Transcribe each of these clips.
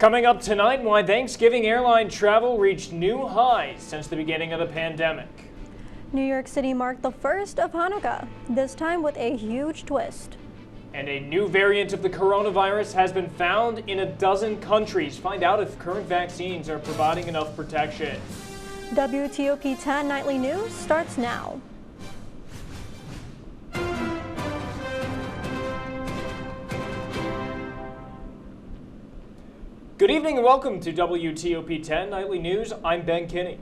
Coming up tonight, why Thanksgiving airline travel reached new highs since the beginning of the pandemic. New York City marked the first of Hanukkah, this time with a huge twist. And a new variant of the coronavirus has been found in a dozen countries. Find out if current vaccines are providing enough protection. WTOP 10 Nightly News starts now. Good evening and welcome to WTOP 10 Nightly News. I'm Ben Kinney.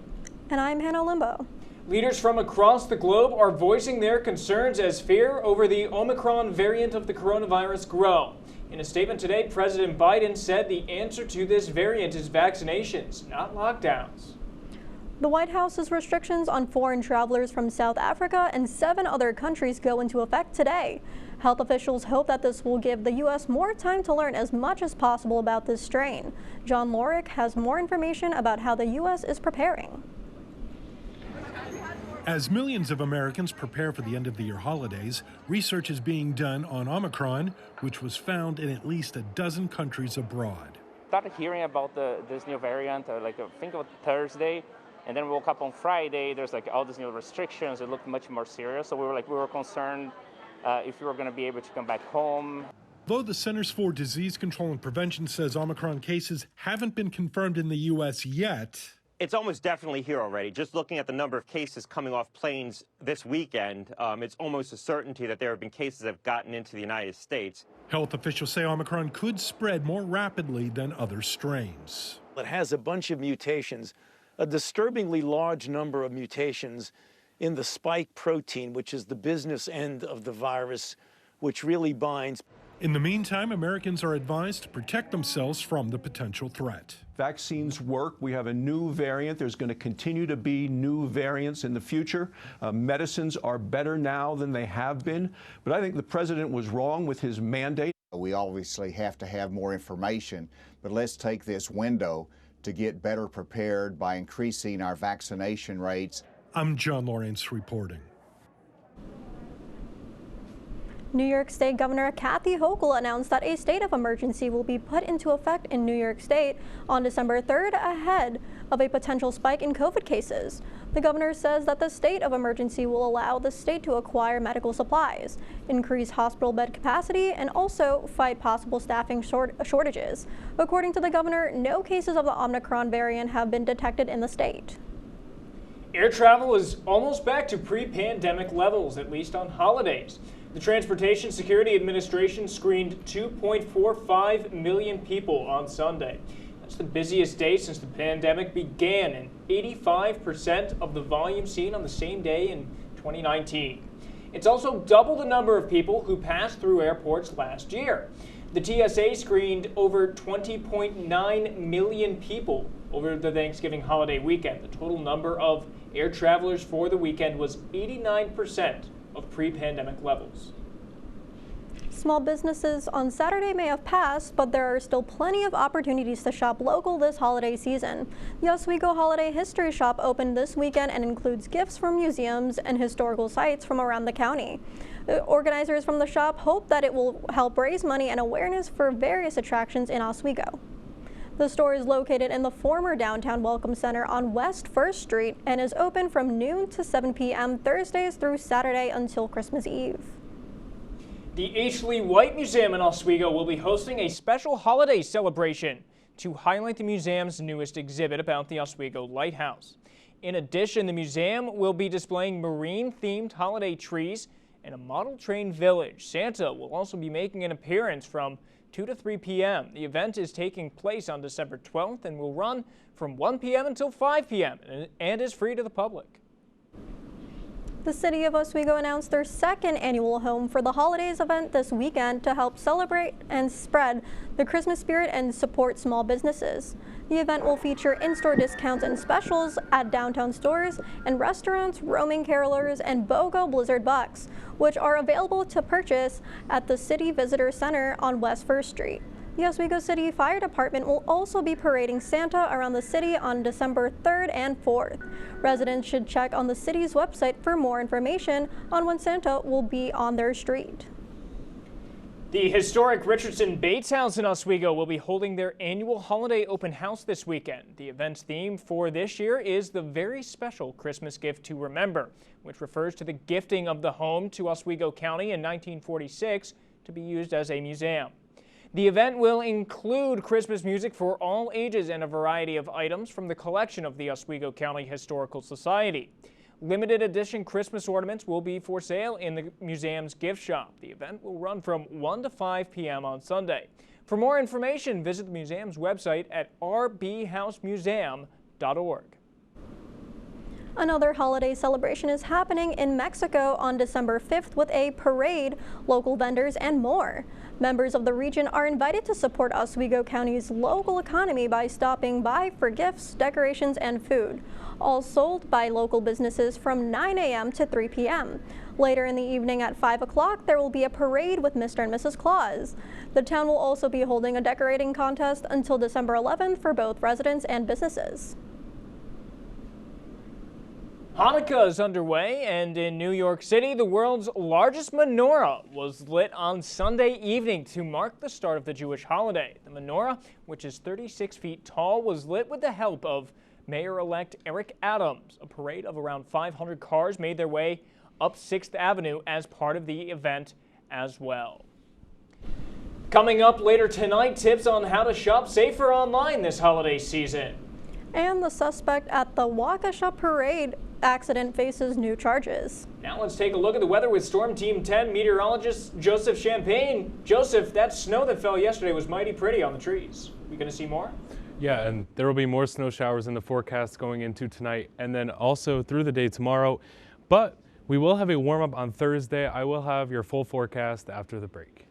And I'm Hannah Limbo. Leaders from across the globe are voicing their concerns as fear over the Omicron variant of the coronavirus grow. In a statement today, President Biden said the answer to this variant is vaccinations, not lockdowns. The White House's restrictions on foreign travelers from South Africa and 7 other countries go into effect today. Health officials hope that this will give the U.S. more time to learn as much as possible about this strain. John Lorick has more information about how the U.S. is preparing. As millions of Americans prepare for the end-of-the-year holidays, research is being done on Omicron, which was found in at least a dozen countries abroad. Started hearing about this new variant, I think it was Thursday, and then we woke up on Friday. There's all these new restrictions. It looked much more serious, so we were concerned if we were going to be able to come back home. Though the Centers for Disease Control and Prevention says Omicron cases haven't been confirmed in the U.S. yet, it's almost definitely here already. Just looking at the number of cases coming off planes this weekend, it's almost a certainty that there have been cases that have gotten into the United States. Health officials say Omicron could spread more rapidly than other strains. It has a bunch of mutations, a disturbingly large number of mutations in the spike protein, which is the business end of the virus, which really binds. In the meantime, Americans are advised to protect themselves from the potential threat. Vaccines work. We have a new variant. There's going to continue to be new variants in the future. Medicines are better now than they have been. But I think the president was wrong with his mandate. We obviously have to have more information, but let's take this window to get better prepared by increasing our vaccination rates. I'm John Lawrence reporting. New York State Governor Kathy Hochul announced that a state of emergency will be put into effect in New York State on December 3rd ahead of a potential spike in COVID cases. The governor says that the state of emergency will allow the state to acquire medical supplies, increase hospital bed capacity, and also fight possible staffing shortages. According to the governor, no cases of the Omicron variant have been detected in the state. Air travel is almost back to pre-pandemic levels, at least on holidays. The Transportation Security Administration screened 2.45 million people on Sunday. That's the busiest day since the pandemic began, and 85% of the volume seen on the same day in 2019. It's also double the number of people who passed through airports last year. The TSA screened over 20.9 million people over the Thanksgiving holiday weekend. The total number of air travelers for the weekend was 89% of pre-pandemic levels. Small businesses on Saturday may have passed, but there are still plenty of opportunities to shop local this holiday season. The Oswego Holiday History Shop opened this weekend and includes gifts from museums and historical sites from around the county. The organizers from the shop hope that it will help raise money and awareness for various attractions in Oswego. The store is located in the former downtown Welcome Center on West 1st Street and is open from noon to 7 p.m. Thursdays through Saturday until Christmas Eve. The H. Lee White Museum in Oswego will be hosting a special holiday celebration to highlight the museum's newest exhibit about the Oswego Lighthouse. In addition, the museum will be displaying marine-themed holiday trees and a model train village. Santa will also be making an appearance from 2 to 3 p.m. The event is taking place on December 12th and will run from 1 p.m. until 5 p.m. and is free to the public. The city of Oswego announced their second annual Home for the Holidays event this weekend to help celebrate and spread the Christmas spirit and support small businesses. The event will feature in-store discounts and specials at downtown stores and restaurants, roaming carolers, and BOGO Blizzard Bucks, which are available to purchase at the City Visitor Center on West 1st Street. The Oswego City Fire Department will also be parading Santa around the city on December 3rd and 4th. Residents should check on the city's website for more information on when Santa will be on their street. The historic Richardson Bates House in Oswego will be holding their annual holiday open house this weekend. The event's theme for this year is the very special Christmas gift to remember, which refers to the gifting of the home to Oswego County in 1946 to be used as a museum. The event will include Christmas music for all ages and a variety of items from the collection of the Oswego County Historical Society. Limited edition Christmas ornaments will be for sale in the museum's gift shop. The event will run from 1 to 5 p.m. on Sunday. For more information, visit the museum's website at rbhousemuseum.org. Another holiday celebration is happening in Mexico on December 5th with a parade, local vendors, and more. Members of the region are invited to support Oswego County's local economy by stopping by for gifts, decorations, and food, all sold by local businesses from 9 a.m. to 3 p.m. Later in the evening at 5 o'clock, there will be a parade with Mr. and Mrs. Claus. The town will also be holding a decorating contest until December 11th for both residents and businesses. Hanukkah is underway, and in New York City, the world's largest menorah was lit on Sunday evening to mark the start of the Jewish holiday. The menorah, which is 36 feet tall, was lit with the help of Mayor-elect Eric Adams. A parade of around 500 cars made their way up 6th Avenue as part of the event as well. Coming up later tonight, tips on how to shop safer online this holiday season. And the suspect at the Waukesha Parade accident faces new charges. Now let's take a look at the weather with Storm Team 10 meteorologist Joseph Champagne. Joseph, that snow that fell yesterday was mighty pretty on the trees. We going to see more? Yeah, and there will be more snow showers in the forecast going into tonight and then also through the day tomorrow. But we will have a warm up on Thursday. I will have your full forecast after the break.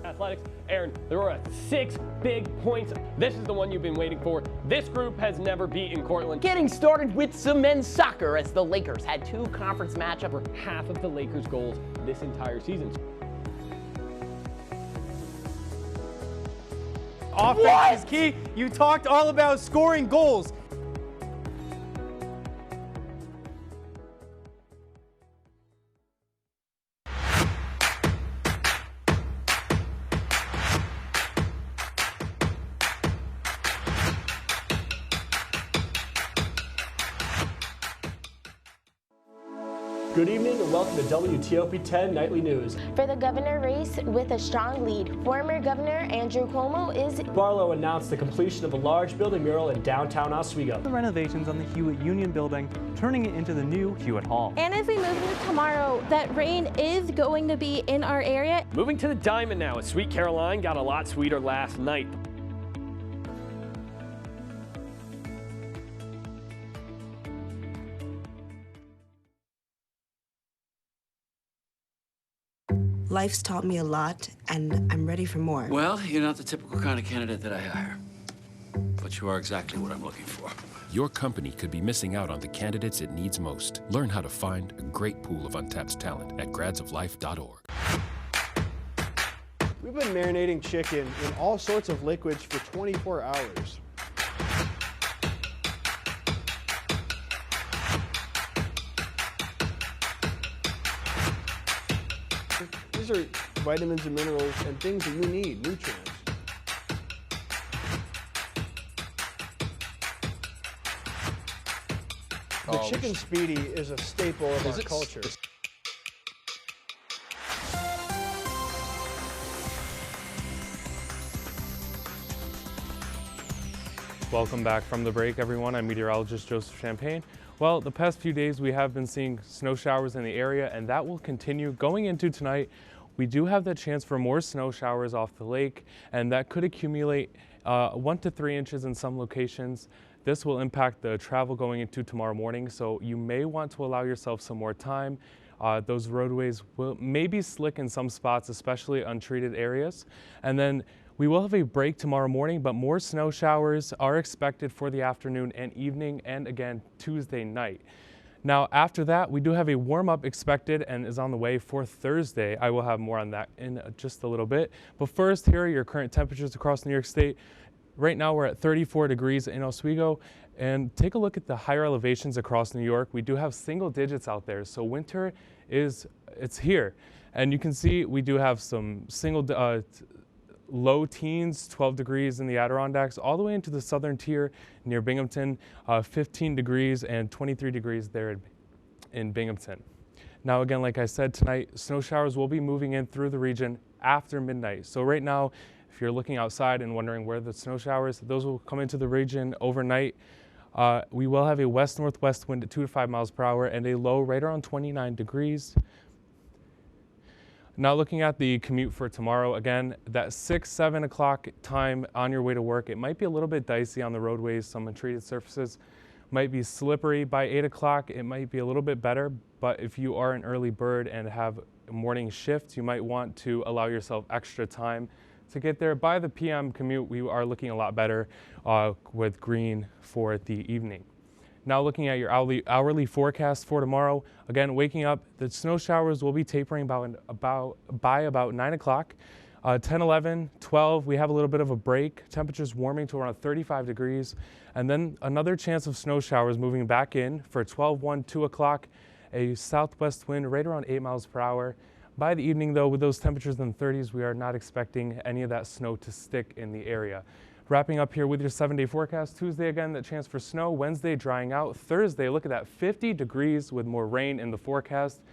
Athletics. Aaron, there are 6 big points. This is the one you've been waiting for. This group has never beaten Cortland. Getting started with some men's soccer as the Lakers had 2 conference matchups. For half of the Lakers' goals this entire season. Offense is key. You talked all about scoring goals. Good evening and welcome to WTOP 10 Nightly News. For the governor race with a strong lead, former Governor Andrew Cuomo is... Barlow announced the completion of a large building mural in downtown Oswego. The renovations on the Hewitt Union building, turning it into the new Hewitt Hall. And as we move into tomorrow, that rain is going to be in our area. Moving to the Diamond now, as Sweet Caroline got a lot sweeter last night. Life's taught me a lot, and I'm ready for more. Well, you're not the typical kind of candidate that I hire, but you are exactly what I'm looking for. Your company could be missing out on the candidates it needs most. Learn how to find a great pool of untapped talent at gradsoflife.org. We've been marinating chicken in all sorts of liquids for 24 hours. These are vitamins and minerals and things that you need, nutrients. The chicken speedy is a staple of our culture. Welcome back from the break, everyone. I'm meteorologist Joseph Champagne. Well, the past few days we have been seeing snow showers in the area, and that will continue going into tonight. We do have the chance for more snow showers off the lake, and that could accumulate 1 to 3 inches in some locations. This will impact the travel going into tomorrow morning, so you may want to allow yourself some more time. Those roadways may be slick in some spots, especially untreated areas. And then we will have a break tomorrow morning, but more snow showers are expected for the afternoon and evening, and again Tuesday night. Now, after that, we do have a warm-up expected and is on the way for Thursday. I will have more on that in just a little bit. But first, here are your current temperatures across New York State. Right now, we're at 34 degrees in Oswego. And take a look at the higher elevations across New York. We do have single digits out there, so winter it's here. And you can see we do have some low teens, 12 degrees in the Adirondacks, all the way into the southern tier near Binghamton, 15 degrees and 23 degrees there in Binghamton. Now again, like I said, tonight, snow showers will be moving in through the region after midnight. So right now, if you're looking outside and wondering where the snow showers, those will come into the region overnight. We will have a west-northwest wind at 2 to 5 miles per hour and a low right around 29 degrees. Now looking at the commute for tomorrow, again, that 6, 7 o'clock time on your way to work, it might be a little bit dicey on the roadways. Some untreated surfaces might be slippery. By 8 o'clock, it might be a little bit better, but if you are an early bird and have morning shifts, you might want to allow yourself extra time to get there. By the PM commute, we are looking a lot better with green for the evening. Now looking at your hourly forecast for tomorrow, again, waking up, the snow showers will be tapering by about 9 o'clock. 10, 11, 12, we have a little bit of a break. Temperatures warming to around 35 degrees. And then another chance of snow showers moving back in for 12, 1, 2 o'clock. A southwest wind right around 8 miles per hour. By the evening, though, with those temperatures in the 30s, we are not expecting any of that snow to stick in the area. Wrapping up here with your 7-day forecast. Tuesday, again, that chance for snow. Wednesday, drying out. Thursday, look at that, 50 degrees with more rain in the forecast.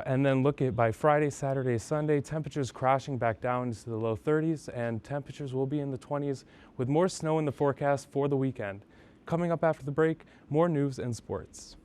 And then look at by Friday, Saturday, Sunday, temperatures crashing back down into the low 30s, and temperatures will be in the 20s with more snow in the forecast for the weekend. Coming up after the break, more news and sports.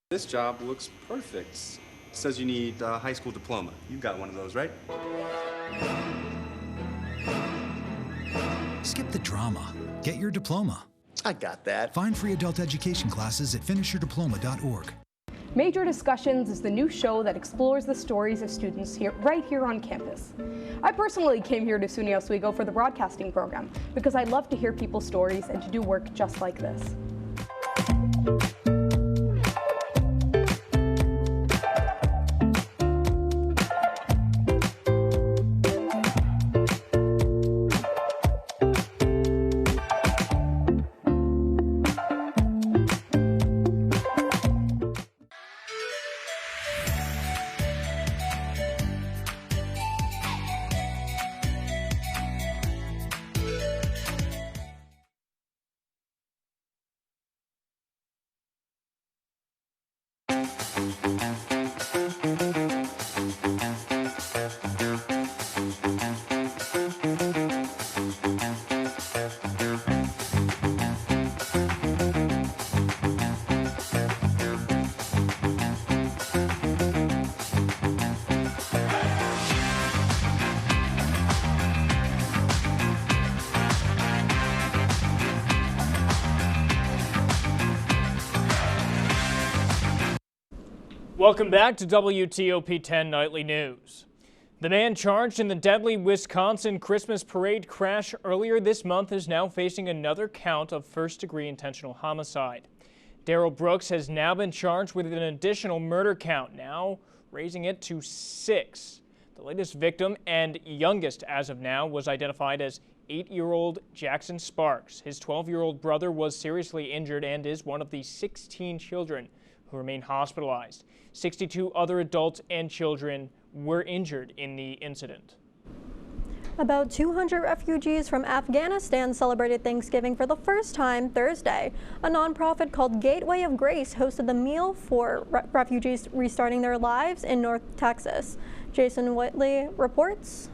This job looks perfect. It says you need a high school diploma. You've got one of those, right? Skip the drama. Get your diploma. I got that. Find free adult education classes at finishyourdiploma.org. Major Discussions is the new show that explores the stories of students right here on campus. I personally came here to SUNY Oswego for the broadcasting program because I love to hear people's stories and to do work just like this. Welcome back to WTOP 10 Nightly News. The man charged in the deadly Wisconsin Christmas parade crash earlier this month is now facing another count of first-degree intentional homicide. Darrell Brooks has now been charged with an additional murder count, now raising it to 6. The latest victim and youngest as of now was identified as 8-year-old Jackson Sparks. His 12-year-old brother was seriously injured and is one of the 16 children who remain hospitalized. 62 other adults and children were injured in the incident. About 200 refugees from Afghanistan celebrated Thanksgiving for the first time Thursday. A nonprofit called Gateway of Grace hosted the meal for refugees restarting their lives in North Texas. Jason Whitley reports.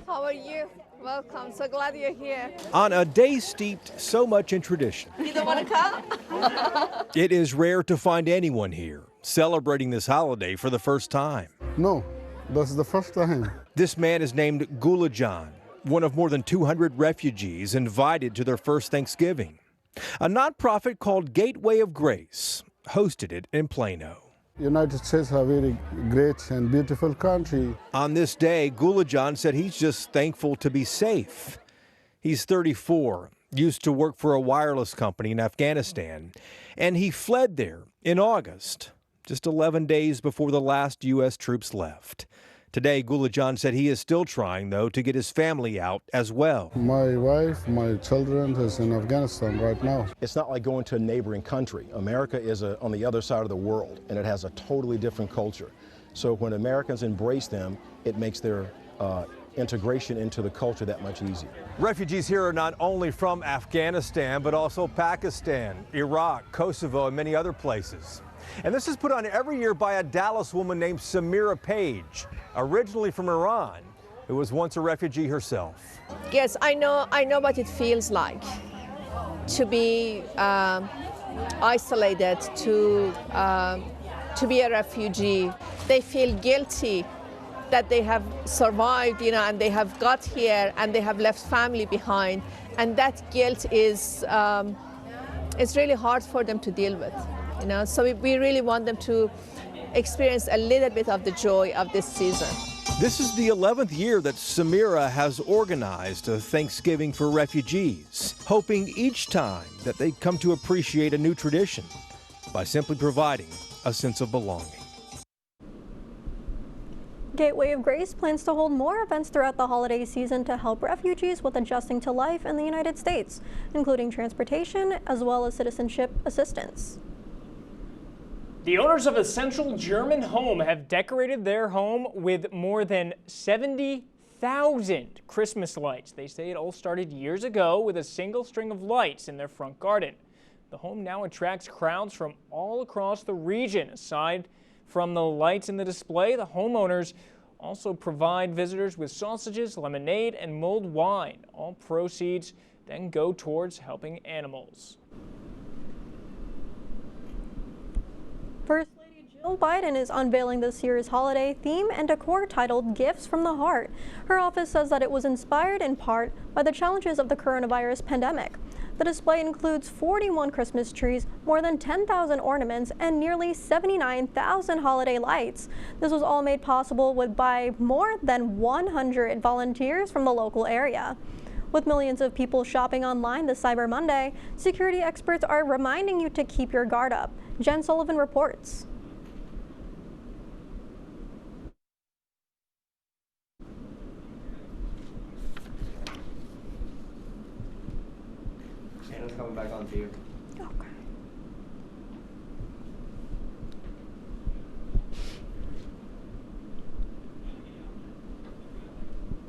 How are you? Welcome. So glad you're here. On a day steeped so much in tradition, You don't want to come? it is rare to find anyone here celebrating this holiday for the first time. No, that's the first time. This man is named Gulajan, one of more than 200 refugees invited to their first Thanksgiving. A nonprofit called Gateway of Grace hosted it in Plano. United States is a very great and beautiful country. On this day, Gulajan said he's just thankful to be safe. He's 34, used to work for a wireless company in Afghanistan, and he fled there in August, just 11 days before the last U.S. troops left. Today, Gulajan said he is still trying, though, to get his family out as well. My wife, my children is in Afghanistan right now. It's not like going to a neighboring country. America is on the other side of the world, and it has a totally different culture. So when Americans embrace them, it makes their integration into the culture that much easier. Refugees here are not only from Afghanistan, but also Pakistan, Iraq, Kosovo, and many other places. And this is put on every year by a Dallas woman named Samira Page, originally from Iran, who was once a refugee herself. Yes, I know what it feels like to be isolated, to be a refugee. They feel guilty that they have survived, and they have got here and they have left family behind, and that guilt is it's really hard for them to deal with. So we really want them to experience a little bit of the joy of this season. This is the 11th year that Samira has organized a Thanksgiving for refugees, hoping each time that they come to appreciate a new tradition by simply providing a sense of belonging. Gateway of Grace plans to hold more events throughout the holiday season to help refugees with adjusting to life in the United States, including transportation as well as citizenship assistance. The owners of a central German home have decorated their home with more than 70,000 Christmas lights. They say it all started years ago with a single string of lights in their front garden. The home now attracts crowds from all across the region. Aside from the lights in the display, the homeowners also provide visitors with sausages, lemonade, and mulled wine. All proceeds then go towards helping animals. First Lady Jill Biden is unveiling this year's holiday theme and decor titled Gifts from the Heart. Her office says that it was inspired in part by the challenges of the coronavirus pandemic. The display includes 41 Christmas trees, more than 10,000 ornaments, and nearly 79,000 holiday lights. This was all made possible by more than 100 volunteers from the local area. With millions of people shopping online this Cyber Monday, security experts are reminding you to keep your guard up. Jen Sullivan reports. Shannon's coming back on to you. Okay.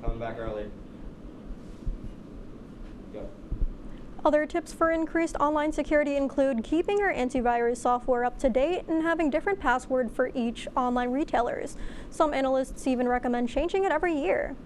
Coming back early. Go. Other tips for increased online security include keeping your antivirus software up to date and having different passwords for each online retailers. Some analysts even recommend changing it every year.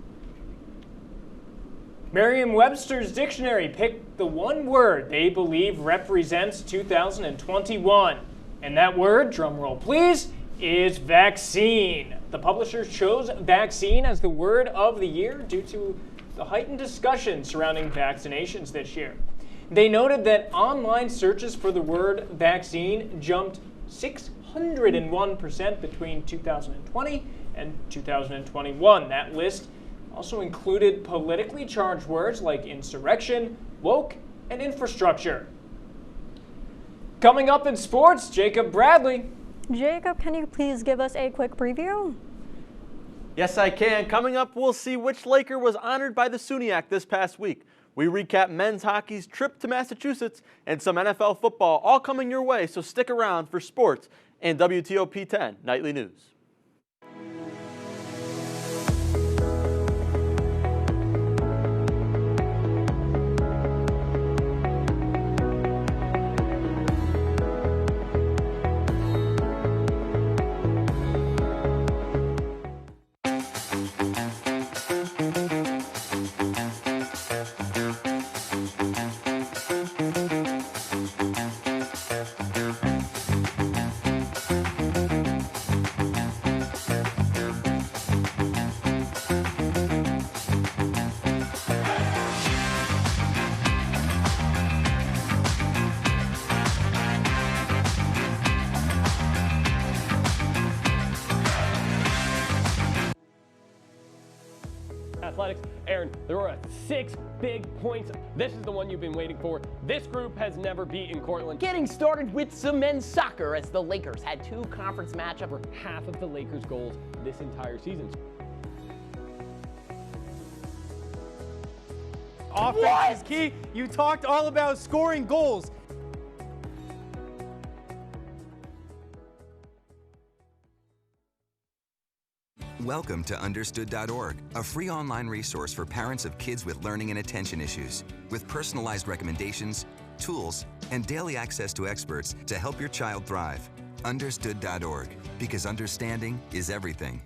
Merriam-Webster's dictionary picked the one word they believe represents 2021. And that word, drumroll please, is vaccine. The publishers chose vaccine as the word of the year due to the heightened discussion surrounding vaccinations this year. They noted that online searches for the word vaccine jumped 601% between 2020 and 2021. That list also included politically charged words like insurrection, woke, and infrastructure. Coming up in sports, Jacob Bradley. Jacob, can you please give us a quick preview? Yes, I can. Coming up, we'll see which Laker was honored by the SUNYAC this past week. We recap men's hockey's trip to Massachusetts and some NFL football, all coming your way, so stick around for sports and WTOP 10 Nightly News. athletics. Aaron, there were 6 big points. This is the one you've been waiting for. This group has never beaten Cortland. Getting started with some men's soccer as the Lakers had 2 conference matchups For half of the Lakers' goals this entire season. Offense is key. You talked all about scoring goals. Welcome to Understood.org, a free online resource for parents of kids with learning and attention issues, with personalized recommendations, tools, and daily access to experts to help your child thrive. Understood.org, because understanding is everything.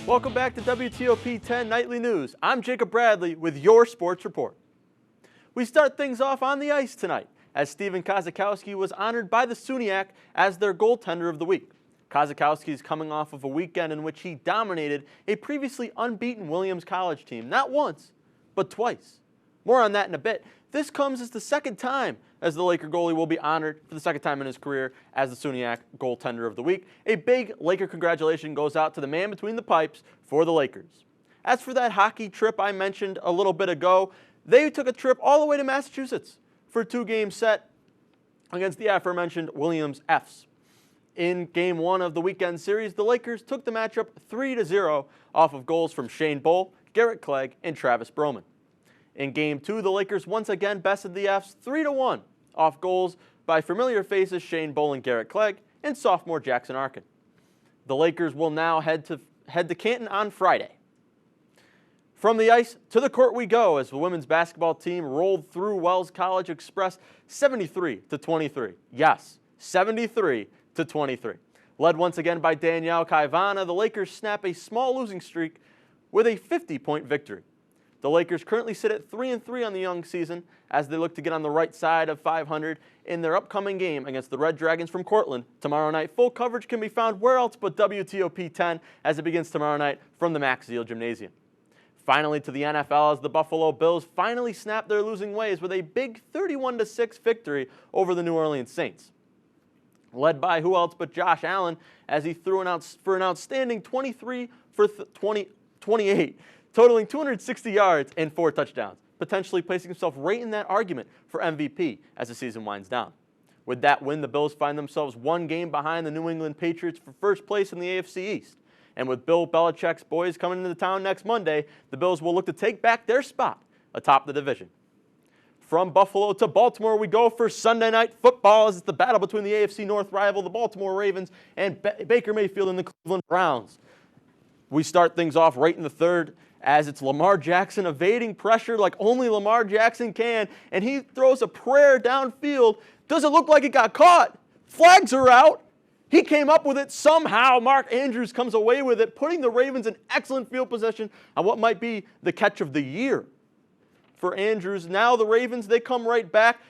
Welcome back to WTOP 10 Nightly News. I'm Jacob Bradley with your sports report. We start things off on the ice tonight as Stephen Kozakowski was honored by the SUNYAC as their goaltender of the week. Kozakowski is coming off of a weekend in which he dominated a previously unbeaten Williams College team, not once, but twice. More on that in a bit. This comes as the second time as the Laker goalie will be honored for the second time in his career as the SUNYAC goaltender of the week. A big Laker congratulation goes out to the man between the pipes for the Lakers. As for that hockey trip I mentioned a little bit ago, they took a trip all the way to Massachusetts for a 2-game set against the aforementioned Williams Fs. In Game 1 of the weekend series, the Lakers took the matchup 3-0 off of goals from Shane Bull, Garrett Clegg, and Travis Broman. In Game 2, the Lakers once again bested the Fs 3-1 off goals by familiar faces Shane Bull and Garrett Clegg and sophomore Jackson Arkin. The Lakers will now head to Canton on Friday. From the ice to the court we go as the women's basketball team rolled through Wells College Express 73-23. Yes, 73-23. Led once again by Danielle Kaivana, the Lakers snap a small losing streak with a 50-point victory. The Lakers currently sit at 3-3 on the young season as they look to get on the right side of 500 in their upcoming game against the Red Dragons from Cortland tomorrow night. Full coverage can be found where else but WTOP 10 as it begins tomorrow night from the Max Zeal Gymnasium. Finally to the NFL as the Buffalo Bills finally snap their losing ways with a big 31-6 victory over the New Orleans Saints. Led by who else but Josh Allen as he threw for an outstanding 23 for 28. Totaling 260 yards and 4 touchdowns, potentially placing himself right in that argument for MVP as the season winds down. With that win, the Bills find themselves 1 game behind the New England Patriots for first place in the AFC East. And with Bill Belichick's boys coming into town next Monday, the Bills will look to take back their spot atop the division. From Buffalo to Baltimore we go for Sunday Night Football as it's the battle between the AFC North rival, the Baltimore Ravens, and Baker Mayfield and the Cleveland Browns. We start things off right in the third as it's Lamar Jackson evading pressure like only Lamar Jackson can, and he throws a prayer downfield. Doesn't look like it got caught. Flags are out. He came up with it somehow. Mark Andrews comes away with it, putting the Ravens in excellent field possession on what might be the catch of the year for Andrews. Now the Ravens, they come right back,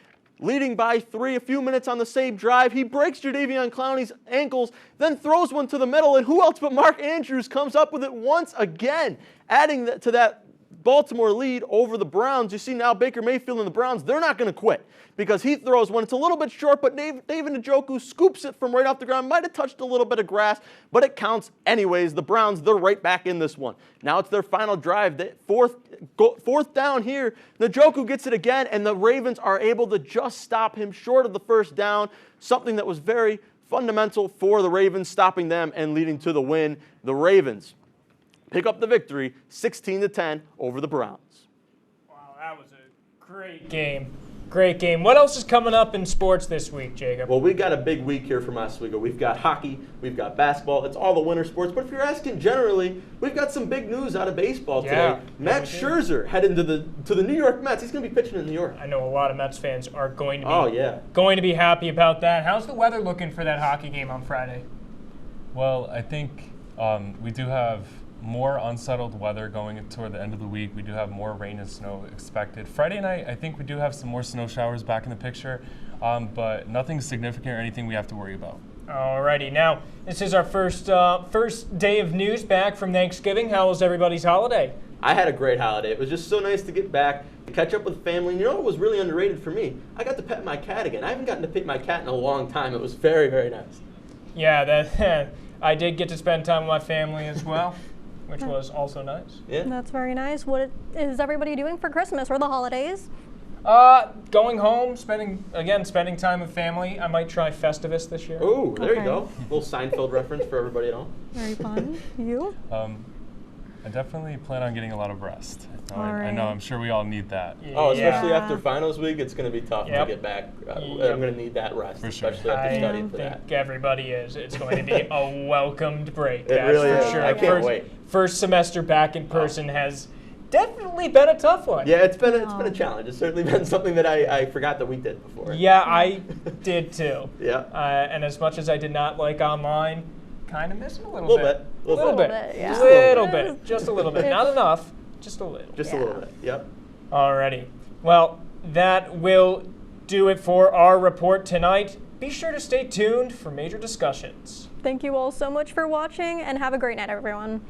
leading by 3 a few minutes on the same drive. He breaks Jadeveon Clowney's ankles, then throws one to the middle, and who else but Mark Andrews comes up with it once again, adding to that Baltimore lead over the Browns. You see now Baker Mayfield and the Browns, they're not going to quit because he throws one. It's a little bit short, but David Njoku scoops it from right off the ground. Might have touched a little bit of grass, but it counts anyways. The Browns, they're right back in this one. Now it's their final drive. Fourth down here. Njoku gets it again, and the Ravens are able to just stop him short of the first down, something that was very fundamental for the Ravens, stopping them and leading to the win. The Ravens pick up the victory 16-10 over the Browns. Wow, that was a great game. Great game. What else is coming up in sports this week, Jacob? Well, we've got a big week here from Oswego. We've got hockey, we've got basketball. It's all the winter sports. But if you're asking generally, we've got some big news out of baseball today. Matt Scherzer heading to the New York Mets. He's going to be pitching in New York. I know a lot of Mets fans are going to be happy about that. How's the weather looking for that hockey game on Friday? Well, I think we do have more unsettled weather going toward the end of the week. We do have more rain and snow expected. Friday night, I think we do have some more snow showers back in the picture, but nothing significant or anything we have to worry about. Alrighty, now this is our first day of news back from Thanksgiving. How was everybody's holiday? I had a great holiday. It was just so nice to get back, to catch up with family. You know what was really underrated for me? I got to pet my cat again. I haven't gotten to pet my cat in a long time. It was very, very nice. Yeah, that I did get to spend time with my family as well, which was also nice. Yeah. That's very nice. What is everybody doing for Christmas or the holidays? Going home, spending time with family. I might try Festivus this year. Ooh, there you go. A little Seinfeld reference for everybody at home. Very fun. You? I definitely plan on getting a lot of rest. Right. I know, I'm sure we all need that. Oh, especially after finals week, it's going to be tough to get back. I'm going to need that rest, for sure. especially after studying for that. I think everybody is. It's going to be a welcomed break. It really for is. Sure. I can't wait. First semester back in person has definitely been a tough one. Yeah, it's been a challenge. It's certainly been something that I forgot that we did before. Yeah, I did too. Yeah. And as much as I did not like online, kind of miss it a little bit. A little bit. Yeah. Just a little bit. Not enough. Just a little. Just a little bit. Yep. Alrighty. Well, that will do it for our report tonight. Be sure to stay tuned for major discussions. Thank you all so much for watching, and have a great night, everyone.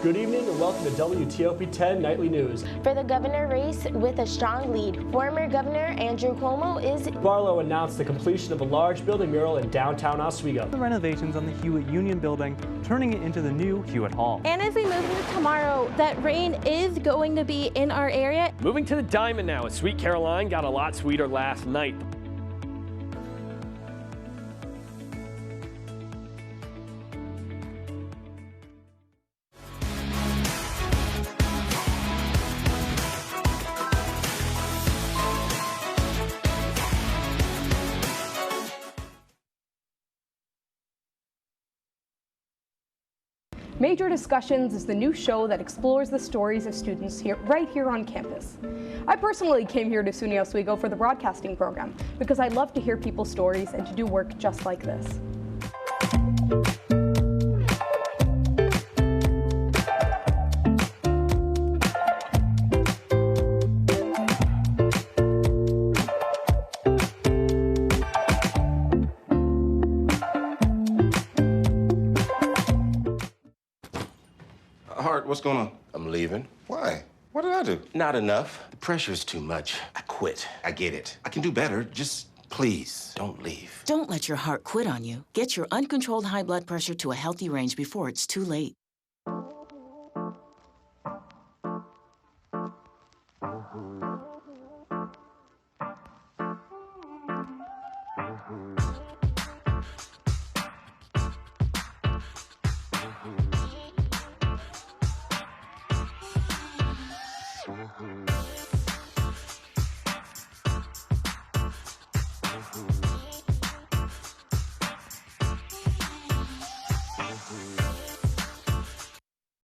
Good evening and welcome to WTOP 10 Nightly News. For the governor race with a strong lead, former Governor Andrew Cuomo is... Barlow announced the completion of a large building mural in downtown Oswego. The renovations on the Hewitt Union Building, turning it into the new Hewitt Hall. And as we move into tomorrow, that rain is going to be in our area. Moving to the Diamond now, as Sweet Caroline got a lot sweeter last night. Major Discussions is the new show that explores the stories of students right here on campus. I personally came here to SUNY Oswego for the broadcasting program because I love to hear people's stories and to do work just like this. Hart, what's going on? I'm leaving. Why? What did I do? Not enough. The pressure's too much. I quit. I get it. I can do better. Just please don't leave. Don't let your heart quit on you. Get your uncontrolled high blood pressure to a healthy range before it's too late.